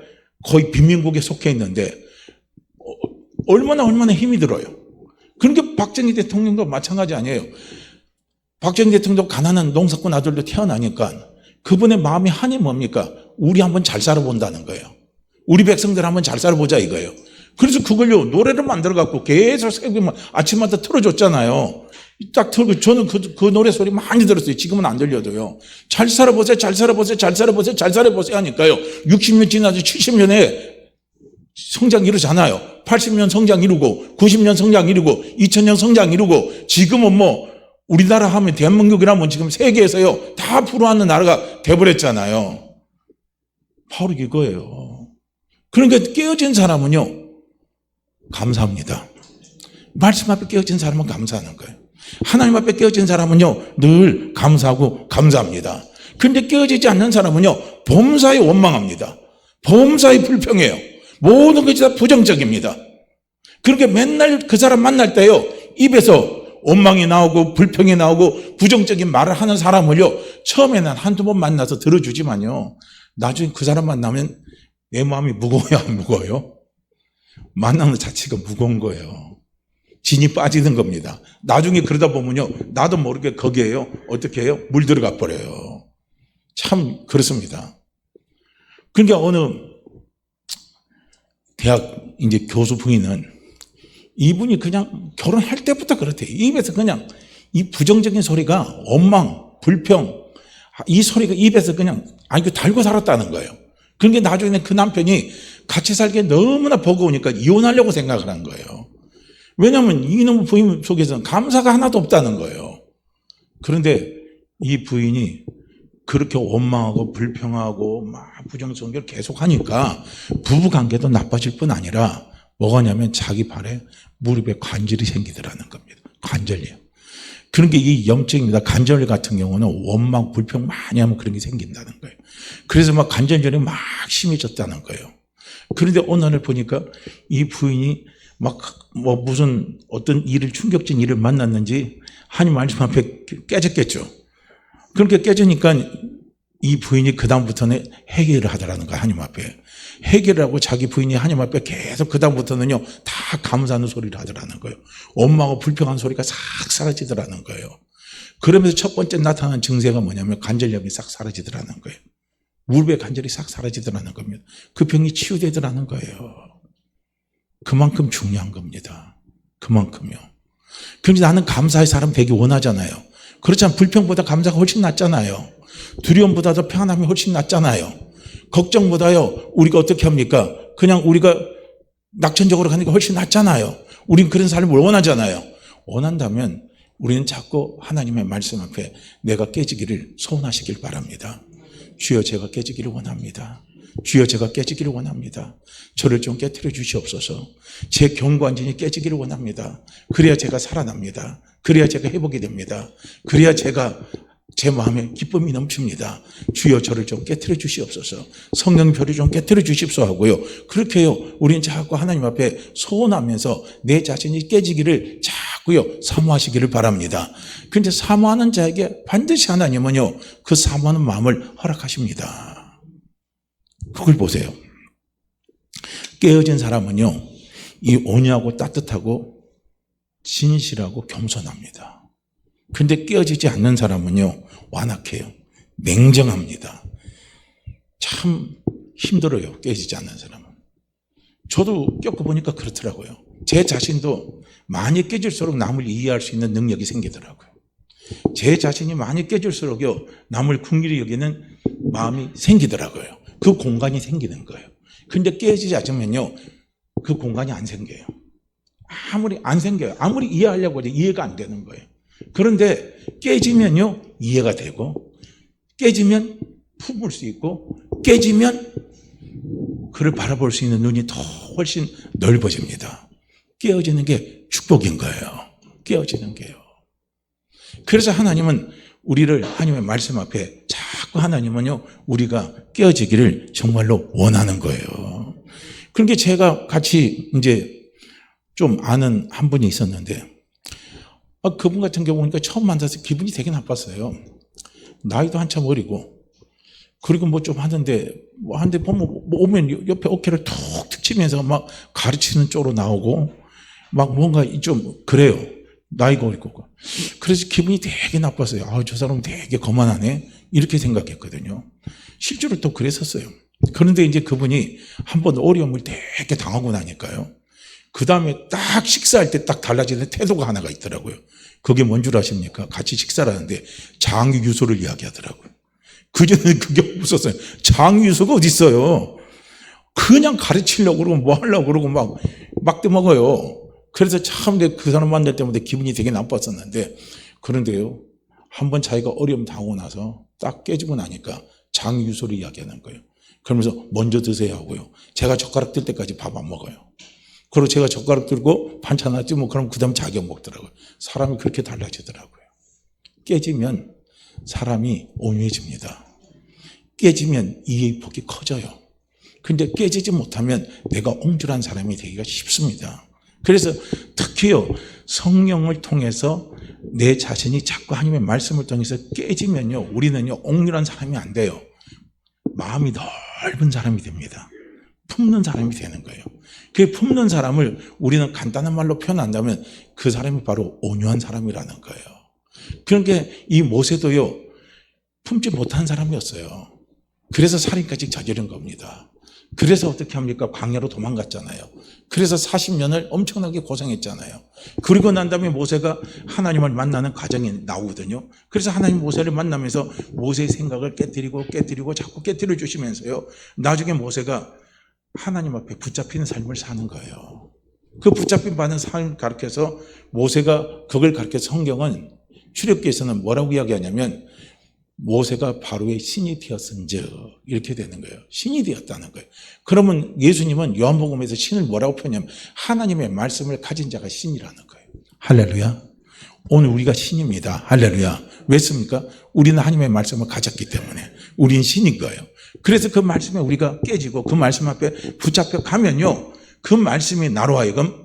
거의 빈민국에 속해 있는데 얼마나 힘이 들어요. 그러니까 박정희 대통령도 마찬가지 아니에요. 박정희 대통령도 가난한 농사꾼 아들도 태어나니까 그분의 마음이 한이 뭡니까? 우리 한번 잘 살아본다는 거예요. 우리 백성들 한번 잘 살아보자 이거예요. 그래서 그걸요, 노래를 만들어갖고 계속 새벽에 아침마다 틀어줬잖아요. 딱 틀고, 저는 그 노래 소리 많이 들었어요. 지금은 안 들려도요. 잘 살아보세요, 잘 살아보세요, 잘 살아보세요, 잘 살아보세요 하니까요. 60년 지나서 70년에 성장 이루잖아요. 80년 성장 이루고, 90년 성장 이루고, 2000년 성장 이루고, 지금은 우리나라 하면 대한민국이라면 지금 세계에서요, 다 불화하는 나라가 돼버렸잖아요. 바로 이거예요. 그러니까 깨어진 사람은요, 감사합니다. 말씀 앞에 깨어진 사람은 감사하는 거예요. 하나님 앞에 깨어진 사람은요, 늘 감사하고 감사합니다. 그런데 깨어지지 않는 사람은요, 범사에 원망합니다. 범사에 불평해요. 모든 것이 다 부정적입니다. 그렇게 맨날 그 사람 만날 때요, 입에서 원망이 나오고 불평이 나오고 부정적인 말을 하는 사람을요, 처음에는 한두 번 만나서 들어주지만요, 나중에 그 사람 만나면 내 마음이 무거워요, 안 무거워요? 만나는 자체가 무거운 거예요. 진이 빠지는 겁니다. 나중에 그러다 보면요, 나도 모르게 거기에요, 어떻게 해요? 물 들어가 버려요. 참 그렇습니다. 그러니까 어느 대학 이제 교수 부인은 이분이 그냥 결혼할 때부터 그렇대요. 입에서 그냥 이 부정적인 소리가 원망, 불평, 이 소리가 입에서 그냥 달고 살았다는 거예요. 그러니까 나중에는 그 남편이 같이 살기에 너무나 버거우니까 이혼하려고 생각을 한 거예요. 왜냐하면 이놈의 부인 속에서는 감사가 하나도 없다는 거예요. 그런데 이 부인이 그렇게 원망하고 불평하고 막 부정성결 계속 하니까 부부관계도 나빠질 뿐 아니라 뭐가냐면 자기 발에 무릎에 관절이 생기더라는 겁니다. 관절이요. 그런 게 이 염증입니다. 관절 같은 경우는 원망, 불평 많이 하면 그런 게 생긴다는 거예요. 그래서 막 관절염이 막 심해졌다는 거예요. 그런데 어느 날 보니까 이 부인이 막 무슨 어떤 충격적인 일을 만났는지 하나님 말씀 앞에 깨졌겠죠. 그렇게 깨지니까 이 부인이 그다음부터는 회개를 하더라는 거예요. 하나님 앞에. 회개를 하고 자기 부인이 하나님 앞에 계속 그다음부터는요, 다 감사하는 소리를 하더라는 거예요. 원망하고 불평한 소리가 싹 사라지더라는 거예요. 그러면서 첫 번째 나타나는 증세가 뭐냐면 관절염이 싹 사라지더라는 거예요. 무릎의 관절이 싹 사라지더라는 겁니다. 그 병이 치유되더라는 거예요. 그만큼 중요한 겁니다. 그만큼요. 그런데 나는 감사의 사람 되기 원하잖아요. 그렇지만 불평보다 감사가 훨씬 낫잖아요. 두려움보다도 평안함이 훨씬 낫잖아요. 걱정보다요, 우리가 어떻게 합니까? 그냥 우리가 낙천적으로 가는 게 훨씬 낫잖아요. 우린 그런 삶을 원하잖아요. 원한다면 우리는 자꾸 하나님의 말씀 앞에 내가 깨지기를 소원하시길 바랍니다. 주여, 제가 깨지기를 원합니다. 주여, 제가 깨지기를 원합니다. 저를 좀 깨트려 주시옵소서. 제 경관진이 깨지기를 원합니다. 그래야 제가 살아납니다. 그래야 제가 회복이 됩니다. 그래야 제가 제 마음에 기쁨이 넘칩니다. 주여, 저를 좀 깨트려 주시옵소서. 성령 별을 좀 깨트려 주십시오 하고요. 그렇게 해요. 우리는 자꾸 하나님 앞에 소원하면서 내 자신이 깨지기를 자꾸요 사모하시기를 바랍니다. 그런데 사모하는 자에게 반드시 하나님은요, 그 사모하는 마음을 허락하십니다. 그걸 보세요. 깨어진 사람은요, 이 온유하고 따뜻하고 진실하고 겸손합니다. 근데 깨어지지 않는 사람은요, 완악해요. 냉정합니다. 참 힘들어요, 깨지지 않는 사람은. 저도 겪어보니까 그렇더라고요. 제 자신도 많이 깨질수록 남을 이해할 수 있는 능력이 생기더라고요. 제 자신이 많이 깨질수록요, 남을 긍휼히 여기는 마음이 생기더라고요. 그 공간이 생기는 거예요. 근데 깨지지 않으면요, 그 공간이 안 생겨요. 아무리 안 생겨요. 아무리 이해하려고 해도 이해가 안 되는 거예요. 그런데 깨지면요, 이해가 되고, 깨지면 품을 수 있고, 깨지면 그를 바라볼 수 있는 눈이 더 훨씬 넓어집니다. 깨어지는 게 축복인 거예요. 깨어지는 게요. 그래서 하나님은 우리를 하나님의 말씀 앞에 자꾸 하나님은요, 우리가 깨어지기를 정말로 원하는 거예요. 그러니까 제가 같이 이제 좀 아는 한 분이 있었는데, 그분 같은 경우 보니까 처음 만나서 기분이 되게 나빴어요. 나이도 한참 어리고, 그리고 뭐 좀 하는데, 뭐 한데 보면, 뭐 오면 옆에 어깨를 툭툭 치면서 막 가르치는 쪽으로 나오고, 막 뭔가 좀 그래요. 나이가 어리고. 그래서 기분이 되게 나빴어요. 저 사람 되게 거만하네. 이렇게 생각했거든요. 실제로 또 그랬었어요. 그런데 이제 그분이 한번 어려움을 되게 당하고 나니까요. 그 다음에 딱 식사할 때 딱 달라지는 태도가 하나가 있더라고요. 그게 뭔 줄 아십니까? 같이 식사를 하는데 장유유소를 이야기하더라고요. 그전에는 그게 없었어요. 장유유소가 어디 있어요? 그냥 가르치려고 그러고 뭐 하려고 그러고 막 떼먹어요. 그래서 참 그 사람 만날 때마다 기분이 되게 나빴었는데, 그런데요, 한번 자기가 어려움 당하고 나서 딱 깨지고 나니까 장유유소를 이야기하는 거예요. 그러면서 먼저 드세요 하고요. 제가 젓가락 들 때까지 밥 안 먹어요. 그리고 제가 젓가락 들고 반찬 하나 찌면 그럼 그 다음 자기가 먹더라고요. 사람이 그렇게 달라지더라고요. 깨지면 사람이 온유해집니다. 깨지면 이해의 폭이 커져요. 근데 깨지지 못하면 내가 옹졸한 사람이 되기가 쉽습니다. 그래서 특히요, 성령을 통해서 내 자신이 자꾸 하나님의 말씀을 통해서 깨지면요, 우리는요, 옹졸한 사람이 안 돼요. 마음이 넓은 사람이 됩니다. 품는 사람이 되는 거예요. 그 품는 사람을 우리는 간단한 말로 표현한다면 그 사람이 바로 온유한 사람이라는 거예요. 그러니까 이 모세도요, 품지 못한 사람이었어요. 그래서 살인까지 저지른 겁니다. 그래서 어떻게 합니까? 광야로 도망갔잖아요. 그래서 40년을 엄청나게 고생했잖아요. 그리고 난 다음에 모세가 하나님을 만나는 과정이 나오거든요. 그래서 하나님 모세를 만나면서 모세의 생각을 깨뜨리고 자꾸 깨뜨려 주시면서요, 나중에 모세가 하나님 앞에 붙잡히는 삶을 사는 거예요. 그 붙잡힌 받는 삶을 가르쳐서 모세가 그걸 가르쳐서 성경은 출애굽기에서는 뭐라고 이야기하냐면 모세가 바로의 신이 되었은즉 이렇게 되는 거예요. 신이 되었다는 거예요. 그러면 예수님은 요한복음에서 신을 뭐라고 표현하냐면 하나님의 말씀을 가진 자가 신이라는 거예요. 할렐루야. 오늘 우리가 신입니다. 할렐루야. 왜습니까? 우리는 하나님의 말씀을 가졌기 때문에 우린 신인 거예요. 그래서 그 말씀에 우리가 깨지고 그 말씀 앞에 붙잡혀 가면요, 그 말씀이 나로 하여금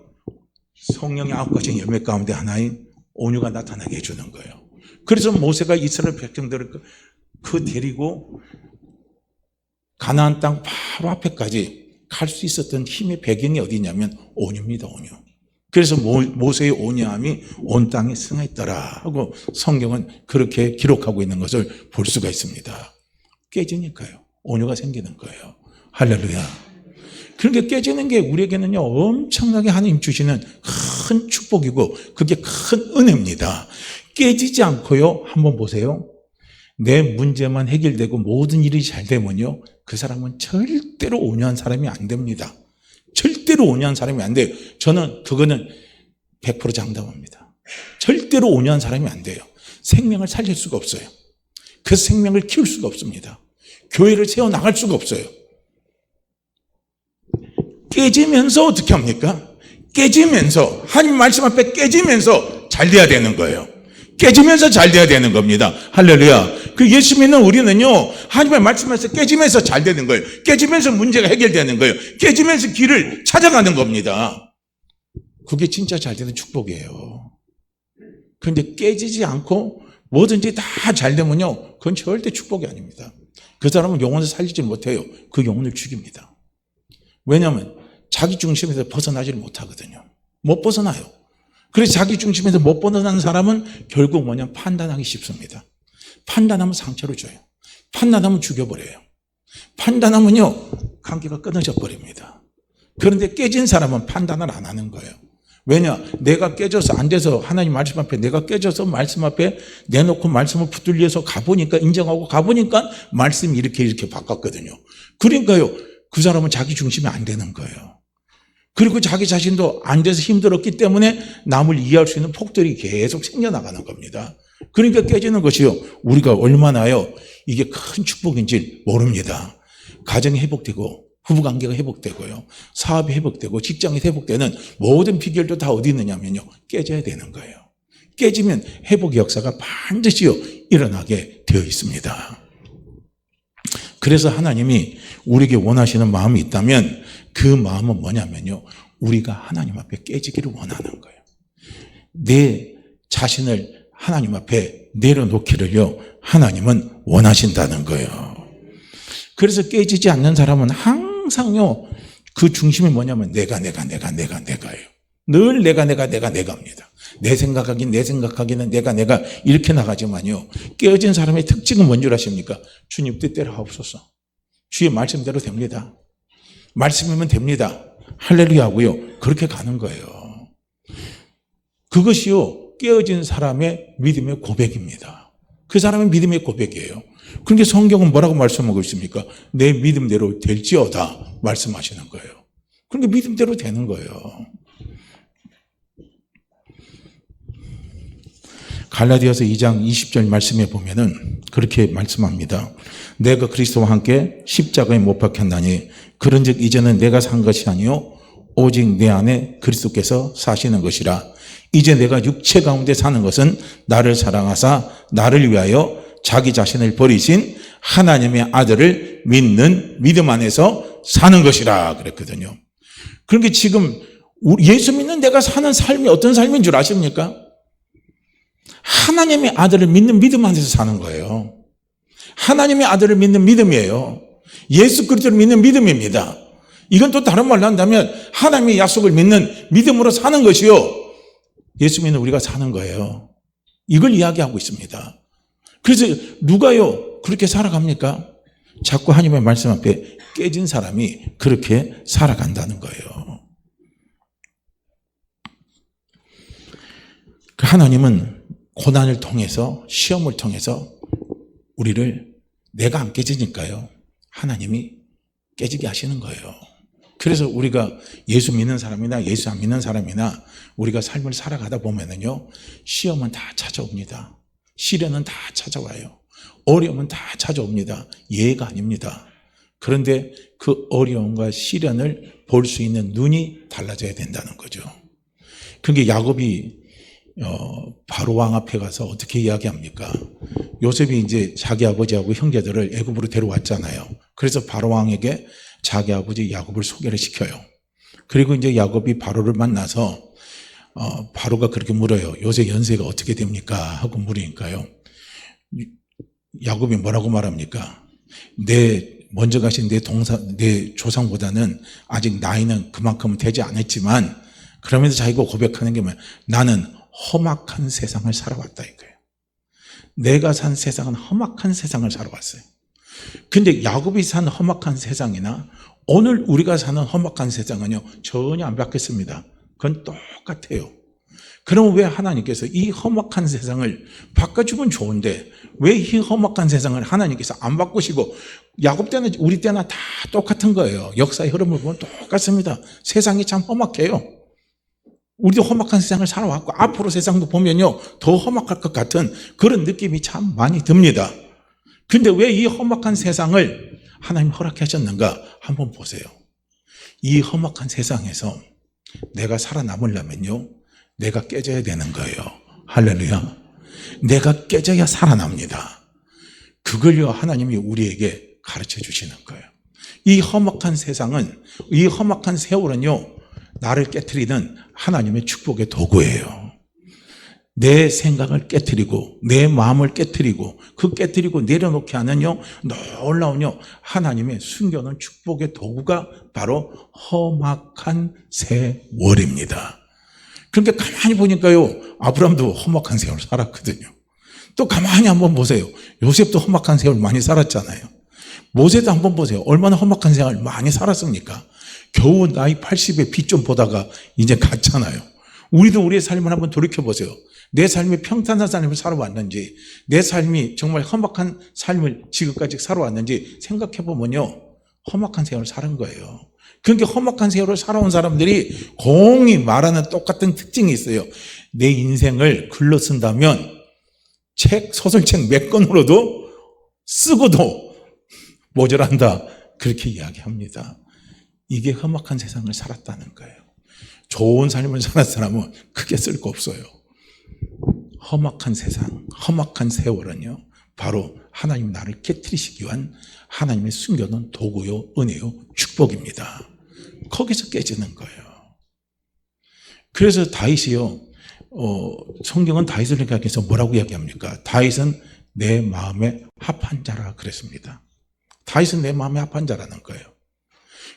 성령의 9가지 열매 가운데 하나인 온유가 나타나게 해주는 거예요. 그래서 모세가 이스라엘 백성들을 데리고 가나안 땅 바로 앞에까지 갈 수 있었던 힘의 배경이 어디냐면 온유입니다. 온유. 그래서 모세의 온유함이 온 땅에 승하였더라 하고 성경은 그렇게 기록하고 있는 것을 볼 수가 있습니다. 깨지니까요, 온유가 생기는 거예요. 할렐루야. 그러니까 깨지는 게 우리에게는요, 엄청나게 하나님 주시는 큰 축복이고 그게 큰 은혜입니다. 깨지지 않고요, 한번 보세요. 내 문제만 해결되고 모든 일이 잘 되면요, 그 사람은 절대로 온유한 사람이 안 됩니다. 절대로 온유한 사람이 안 돼요. 저는 그거는 100% 장담합니다. 절대로 온유한 사람이 안 돼요. 생명을 살릴 수가 없어요. 그 생명을 키울 수가 없습니다. 교회를 세워나갈 수가 없어요. 깨지면서 어떻게 합니까? 깨지면서, 하나님 말씀 앞에 깨지면서 잘 돼야 되는 거예요. 깨지면서 잘 돼야 되는 겁니다. 할렐루야. 그 예수 믿는 우리는요, 하나님의 말씀에서 깨지면서 잘 되는 거예요. 깨지면서 문제가 해결되는 거예요. 깨지면서 길을 찾아가는 겁니다. 그게 진짜 잘 되는 축복이에요. 그런데 깨지지 않고 뭐든지 다 잘 되면요, 그건 절대 축복이 아닙니다. 그 사람은 영혼을 살리지 못해요. 그 영혼을 죽입니다. 왜냐하면 자기 중심에서 벗어나지를 못하거든요. 못 벗어나요. 그래서 자기 중심에서 못 벗어나는 사람은 결국 뭐냐면 판단하기 쉽습니다. 판단하면 상처를 줘요. 판단하면 죽여버려요. 판단하면요, 관계가 끊어져 버립니다. 그런데 깨진 사람은 판단을 안 하는 거예요. 왜냐? 내가 깨져서 안 돼서 하나님 말씀 앞에 내가 깨져서 말씀 앞에 내놓고 말씀을 붙들려서 가보니까, 인정하고 가보니까 말씀이 이렇게 바꿨거든요. 그러니까요, 그 사람은 자기 중심이 안 되는 거예요. 그리고 자기 자신도 안 돼서 힘들었기 때문에 남을 이해할 수 있는 폭들이 계속 생겨나가는 겁니다. 그러니까 깨지는 것이요. 우리가 얼마나요 이게 큰 축복인지 모릅니다. 가정이 회복되고 부부관계가 회복되고요. 사업이 회복되고 직장이 회복되는 모든 비결도 다 어디 있느냐면요. 깨져야 되는 거예요. 깨지면 회복의 역사가 반드시요 일어나게 되어 있습니다. 그래서 하나님이 우리에게 원하시는 마음이 있다면 그 마음은 뭐냐면요. 우리가 하나님 앞에 깨지기를 원하는 거예요. 내 자신을 하나님 앞에 내려놓기를요. 하나님은 원하신다는 거예요. 그래서 깨지지 않는 사람은 항상요. 그 중심이 뭐냐면 내가예요. 늘 내가입니다. 내 생각하기는 내가 이렇게 나가지만요. 깨어진 사람의 특징은 뭔 줄 아십니까? 주님 뜻대로 하옵소서. 주의 말씀대로 됩니다. 말씀이면 됩니다. 할렐루야 하고요. 그렇게 가는 거예요. 그것이요. 깨어진 사람의 믿음의 고백입니다. 그 사람의 믿음의 고백이에요. 그러니까 성경은 뭐라고 말씀하고 있습니까? 내 믿음대로 될지어다 말씀하시는 거예요. 그러니까 믿음대로 되는 거예요. 갈라디아서 2장 20절 말씀에 보면은 그렇게 말씀합니다. 내가 그리스도와 함께 십자가에 못 박혔나니 그런즉 이제는 내가 산 것이 아니요 오직 내 안에 그리스도께서 사시는 것이라. 이제 내가 육체 가운데 사는 것은 나를 사랑하사 나를 위하여 자기 자신을 버리신 하나님의 아들을 믿는 믿음 안에서 사는 것이라 그랬거든요. 그러니까 지금 예수 믿는 내가 사는 삶이 어떤 삶인 줄 아십니까? 하나님의 아들을 믿는 믿음 안에서 사는 거예요. 하나님의 아들을 믿는 믿음이에요. 예수 그리스도를 믿는 믿음입니다. 이건 또 다른 말로 한다면 하나님의 약속을 믿는 믿음으로 사는 것이요. 예수 믿는 우리가 사는 거예요. 이걸 이야기하고 있습니다. 그래서 누가요 그렇게 살아갑니까? 자꾸 하나님의 말씀 앞에 깨진 사람이 그렇게 살아간다는 거예요. 하나님은 고난을 통해서 시험을 통해서 우리를 내가 안 깨지니까요. 하나님이 깨지게 하시는 거예요. 그래서 우리가 예수 믿는 사람이나 예수 안 믿는 사람이나 우리가 삶을 살아가다 보면은요. 시험은 다 찾아옵니다. 시련은 다 찾아와요. 어려움은 다 찾아옵니다. 예가 아닙니다. 그런데 그 어려움과 시련을 볼 수 있는 눈이 달라져야 된다는 거죠. 그게 야곱이 바로 왕 앞에 가서 어떻게 이야기합니까? 요셉이 이제 자기 아버지하고 형제들을 애굽으로 데려왔잖아요. 그래서 바로 왕에게 자기 아버지 야곱을 소개를 시켜요. 그리고 이제 야곱이 바로를 만나서 바로가 그렇게 물어요. 요새 연세가 어떻게 됩니까? 하고 물으니까요. 야곱이 뭐라고 말합니까? 먼저 가신 내 조상보다는 아직 나이는 그만큼은 되지 않았지만 그러면서 자기가 고백하는 게 뭐야? 나는 험악한 세상을 살아왔다 이거예요. 내가 산 세상은 험악한 세상을 살아왔어요. 근데 야곱이 산 험악한 세상이나 오늘 우리가 사는 험악한 세상은요 전혀 안 바뀌었습니다. 그건 똑같아요. 그럼 왜 하나님께서 이 험악한 세상을 바꿔주면 좋은데 왜 이 험악한 세상을 하나님께서 안 바꾸시고 야곱 때나 우리 때나 다 똑같은 거예요. 역사의 흐름을 보면 똑같습니다. 세상이 참 험악해요. 우리도 험악한 세상을 살아왔고 앞으로 세상도 보면요 더 험악할 것 같은 그런 느낌이 참 많이 듭니다. 근데 왜 이 험악한 세상을 하나님 허락하셨는가 한번 보세요. 이 험악한 세상에서 내가 살아남으려면요 내가 깨져야 되는 거예요. 할렐루야. 내가 깨져야 살아납니다. 그걸요 하나님이 우리에게 가르쳐 주시는 거예요. 이 험악한 세상은 이 험악한 세월은요 나를 깨트리는 하나님의 축복의 도구예요. 내 생각을 깨트리고 내 마음을 깨트리고 그 깨트리고 내려놓게 하는요 놀라운요 하나님의 숨겨놓은 축복의 도구가 바로 험악한 세월입니다. 그러니까 가만히 보니까요 아브라함도 험악한 세월 살았거든요. 또 가만히 한번 보세요. 요셉도 험악한 세월 많이 살았잖아요. 모세도 한번 보세요. 얼마나 험악한 세월 많이 살았습니까? 겨우 나이 80에 빛 좀 보다가 이제 갔잖아요. 우리도 우리의 삶을 한번 돌이켜보세요. 내 삶이 평탄한 삶을 살아왔는지 내 삶이 정말 험악한 삶을 지금까지 살아왔는지 생각해보면요 험악한 세월을 살은 거예요. 그러니까 험악한 세월을 살아온 사람들이 공히 말하는 똑같은 특징이 있어요. 내 인생을 글로 쓴다면 소설책 몇 권으로도 쓰고도 모자란다. 그렇게 이야기합니다. 이게 험악한 세상을 살았다는 거예요. 좋은 삶을 살았던 사람은 크게 쓸 거 없어요. 험악한 세상, 험악한 세월은요, 바로 하나님 나를 깨트리시기 위한 하나님의 숨겨놓은 도구요, 은혜요, 축복입니다. 거기서 깨지는 거예요. 그래서 다윗이요, 성경은 다윗을 이야기해서 뭐라고 이야기합니까? 다윗은 내 마음에 합한 자라 그랬습니다. 다윗은 내 마음에 합한 자라는 거예요.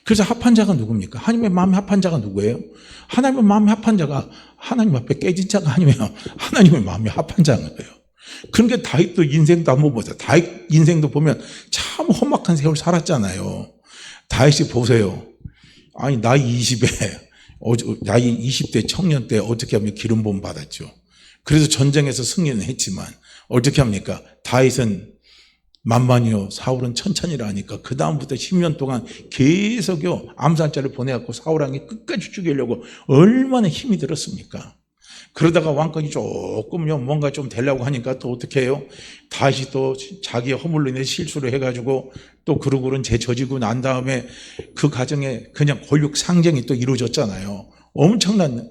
그래서 합한 자가 누굽니까? 하나님의 마음에 합한 자가 누구예요? 하나님의 마음에 합한 자가 하나님 앞에 깨진 자가 아니면 하나님의 마음에 합한 자인 거예요. 그러니까 다윗도 인생도 한번 보세요. 다윗 인생도 보면 참 험악한 세월 살았잖아요. 다윗이 보세요. 아니 나이 20대 청년 때 어떻게 하면 기름 부음 받았죠. 그래서 전쟁에서 승리는 했지만 어떻게 합니까? 다윗은 만만이요, 사울은 천천히라 하니까 그 다음부터 10년 동안 계속요 암살자를 보내갖고 사울왕이 끝까지 죽이려고 얼마나 힘이 들었습니까? 그러다가 왕권이 조금요 뭔가 좀 되려고 하니까 또 어떻게 해요? 다시 또 자기 허물로 인해 실수를 해가지고 또 그러고는 재져지고 난 다음에 그 과정에 그냥 권력 상정이 또 이루어졌잖아요. 엄청난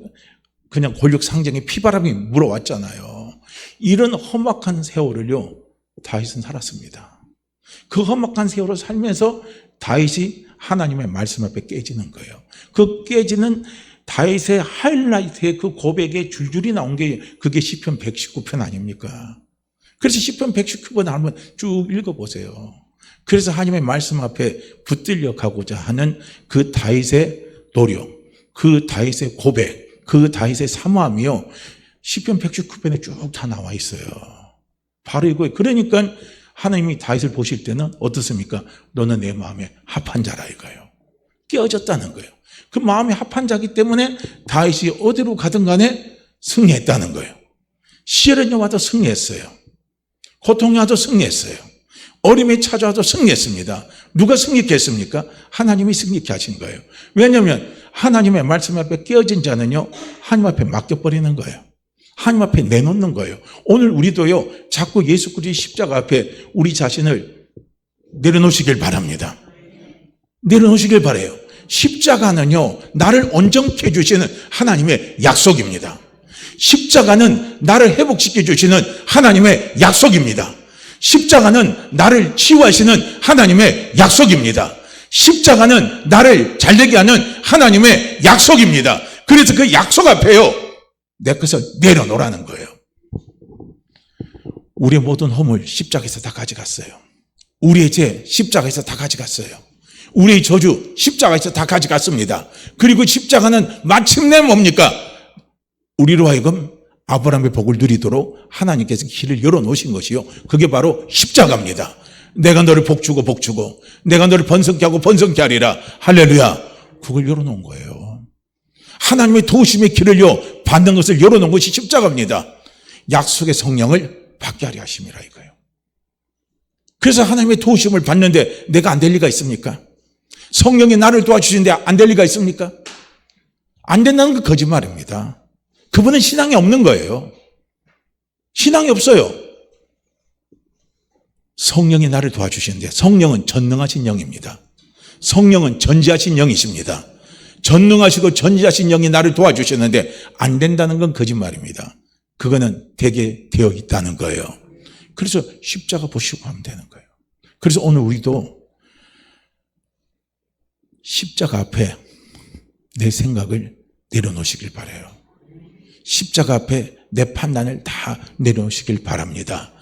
그냥 권력 상정에 피바람이 물어왔잖아요. 이런 험악한 세월을요 다윗은 살았습니다. 그 험악한 세월을 살면서 다윗이 하나님의 말씀 앞에 깨지는 거예요. 그 깨지는 다윗의 하이라이트의 그 고백에 줄줄이 나온 게 그게 시편 119편 아닙니까? 그래서 시편 119편 한번 쭉 읽어보세요. 그래서 하나님의 말씀 앞에 붙들려 가고자 하는 그 다윗의 노력, 그 다윗의 고백, 그 다윗의 사모함이요 시편 119편에 쭉 다 나와 있어요. 바로 이거예요. 그러니까 하나님이 다윗을 보실 때는 어떻습니까? 너는 내 마음에 합한 자라 이거예요. 깨어졌다는 거예요. 그 마음에 합한 자기 때문에 다윗이 어디로 가든 간에 승리했다는 거예요. 시련이 와도 승리했어요. 고통이 와도 승리했어요. 어림이 찾아와도 승리했습니다. 누가 승리케 했습니까? 하나님이 승리케 하신 거예요. 왜냐하면 하나님의 말씀 앞에 깨어진 자는요 하나님 앞에 맡겨버리는 거예요. 하나님 앞에 내놓는 거예요. 오늘 우리도요 자꾸 예수 그리스도의 십자가 앞에 우리 자신을 내려놓으시길 바랍니다. 내려놓으시길 바라요. 십자가는요 나를 온전케 해주시는 하나님의 약속입니다. 십자가는 나를 회복시켜 주시는 하나님의 약속입니다. 십자가는 나를 치유하시는 하나님의 약속입니다. 십자가는 나를 잘되게 하는 하나님의 약속입니다. 그래서 그 약속 앞에요 내 것을 내려놓으라는 거예요. 우리의 모든 허물 십자가에서 다 가져갔어요. 우리의 죄 십자가에서 다 가져갔어요. 우리의 저주 십자가에서 다 가져갔습니다. 그리고 십자가는 마침내 뭡니까? 우리로 하여금 아브라함의 복을 누리도록 하나님께서 길을 열어놓으신 것이요 그게 바로 십자가입니다. 내가 너를 복주고 복주고 내가 너를 번성케 하고 번성케 하리라. 할렐루야. 그걸 열어놓은 거예요. 하나님의 도우심의 길을요 받는 것을 열어놓은 것이 십자가입니다. 약속의 성령을 받게 하려 하심이라 이거예요. 그래서 하나님의 도우심을 받는데 내가 안 될 리가 있습니까? 성령이 나를 도와주시는데 안 될 리가 있습니까? 안 된다는 건 거짓말입니다. 그분은 신앙이 없는 거예요. 신앙이 없어요. 성령이 나를 도와주시는데 성령은 전능하신 영입니다. 성령은 전지하신 영이십니다. 전능하시고 전지하신 영이 나를 도와주셨는데 안 된다는 건 거짓말입니다. 그거는 되게 되어 있다는 거예요. 그래서 십자가 보시고 하면 되는 거예요. 그래서 오늘 우리도 십자가 앞에 내 생각을 내려놓으시길 바라요. 십자가 앞에 내 판단을 다 내려놓으시길 바랍니다.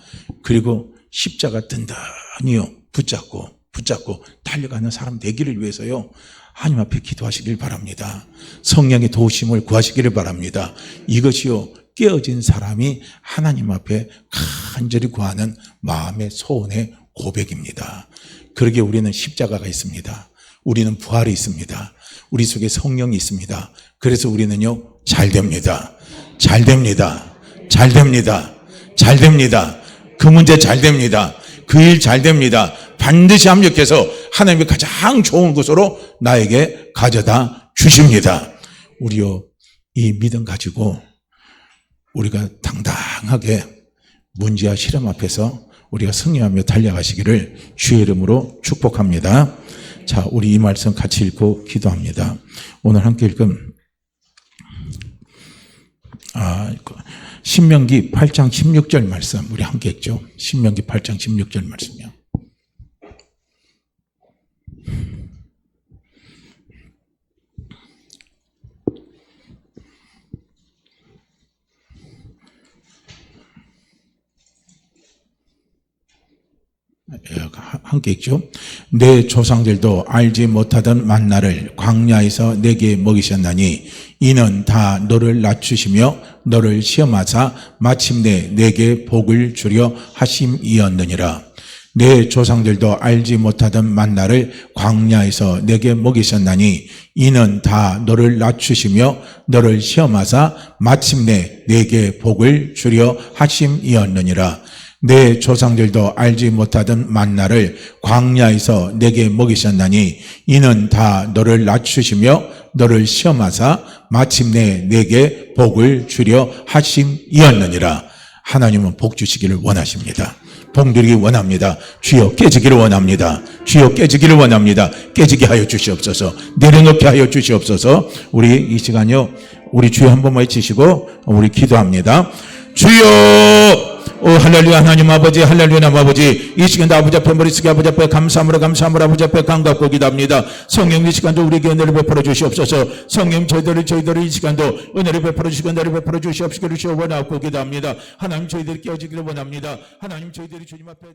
그리고 십자가 든든히요 붙잡고 달려가는 사람 되기를 위해서요 하나님 앞에 기도하시길 바랍니다. 성령의 도우심을 구하시기를 바랍니다. 이것이요 깨어진 사람이 하나님 앞에 간절히 구하는 마음의 소원의 고백입니다. 그러기에 우리는 십자가가 있습니다. 우리는 부활이 있습니다. 우리 속에 성령이 있습니다. 그래서 우리는요 잘 됩니다. 잘 됩니다. 잘 됩니다. 잘 됩니다. 그 문제 잘 됩니다. 그 일 잘 됩니다. 반드시 합력해서 하나님이 가장 좋은 곳으로 나에게 가져다 주십니다. 우리요, 이 믿음 가지고 우리가 당당하게 문제와 시험 앞에서 우리가 승리하며 달려가시기를 주의 이름으로 축복합니다. 자, 우리 이 말씀 같이 읽고 기도합니다. 오늘 함께 읽은 신명기 8장 16절 말씀 우리 함께 읽죠. 신명기 8장 16절 말씀이요. 함께 읽죠. 내 조상들도 알지 못하던 만나를 광야에서 내게 먹이셨나니 이는 다 너를 낮추시며 너를 시험하사 마침내 내게 복을 주려 하심이었느니라. 내 조상들도 알지 못하던 만나를 광야에서 내게 먹이셨나니 이는 다 너를 낮추시며 너를 시험하사 마침내 내게 복을 주려 하심이었느니라. 내 조상들도 알지 못하던 만나를 광야에서 내게 먹이셨나니 이는 다 너를 낮추시며 너를 시험하사 마침내 내게 복을 주려 하심이었느니라. 하나님은 복 주시기를 원하십니다. 복 누리기 원합니다. 주여 깨지기를 원합니다. 주여 깨지기를 원합니다. 깨지게 하여 주시옵소서. 내려놓게 하여 주시옵소서. 우리 이 시간요, 우리 주여 한 번만 외치시고 우리 기도합니다. 주여, 할렐루야. 하나님 아버지, 할렐루야. 아버지, 이 시간도 아버지 앞에 머리 숙여 아버지 앞에 감사함으로 아버지 앞에 감격하고 기도합니다. 성령 이 시간도 우리에게 은혜를 베풀어 주시옵소서. 성령 저희들이 이 시간도 은혜를 베풀어 주시고 은혜를 베풀어 주시옵시기를 원하고 기도합니다. 하나님 저희들이 깨어지기를 원합니다. 하나님 저희들이 주님 앞에